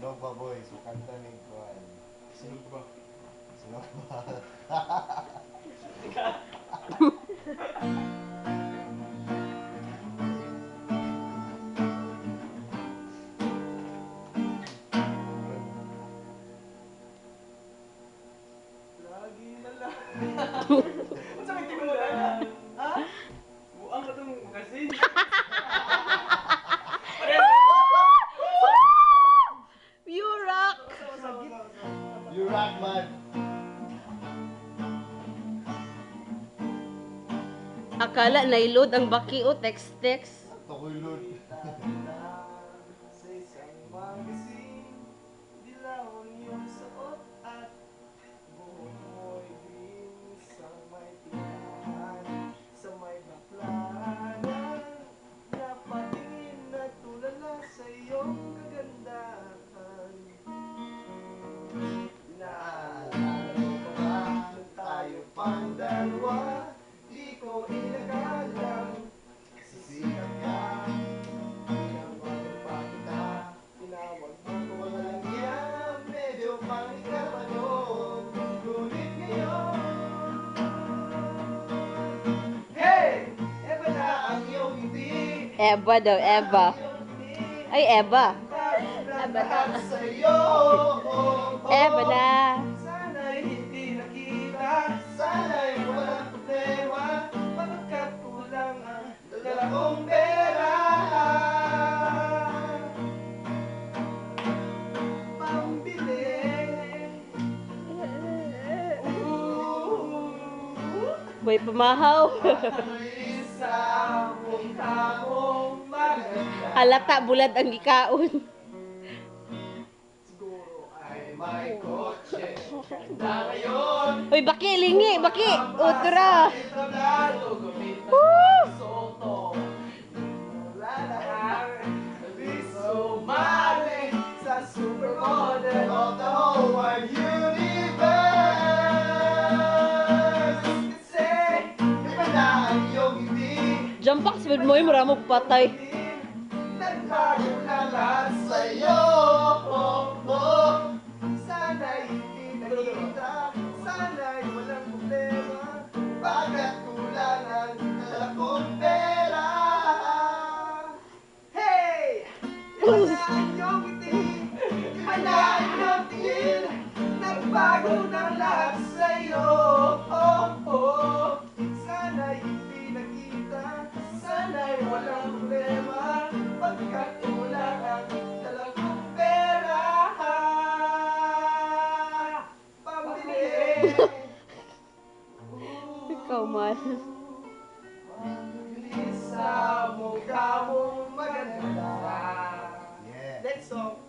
Sinog ba boy? So kanta ni Kuan. Sinog ba? Sinog ba? Lagi na lang. Kung sa may mo lang. Ha? Buang ka itong magasin. You rock! You rock man. Akala nailod ang baki o text-text. Tukoy lud. Sa isang magasin, dilaw niyong suot at buhok mo'y green sa may tindahan, sa may baklaran. Napatingin na tulala sa iyong kagandahan. Naalala mo pa ba nung tayo pang dalawa? Di ko inakalang sisikat ka. Tinawagan pa kita, tinawag mo ko walang yan. Medyo pangit pa noon, ngunit ngayon. Hey! Eba na ang iyong ngiti. Eva daw, Eva. Ay, Eva. Lahat sa'yo. Eva na. Sana'y hindi nakita, sana'y walang problema, pagkat kulang ang dala kong pera. Pambili. Boy, pamahaw. Isa mukha mong maganda. Halata, bulad ang gikaon. Siguro ay may kotse na ngayon. Uy, baki, lingi, baki. Utra. Itablado, gamitan ng soto. Wala lang. Di sumali sa supermodel of the whole wide universe. Kasi, iba na ang iyong ngiti. Jampak, sabid mo yung maramog patay. Nagbago na lahat sa'yo. Sana'y hindi nakita, sana'y walang problema, pagkat kulang ang dala kong pera. Hey! Iba na ang iyong ngiti, iba na ang iyong tingin, nagbago na lahat sa'yo. Sana'y hindi nakita, sana'y walang problema, pagkat kulang ang dala kong pera. Pambili. Ikaw man. Pambili sa mukha mong maganda. Yeah. Next song.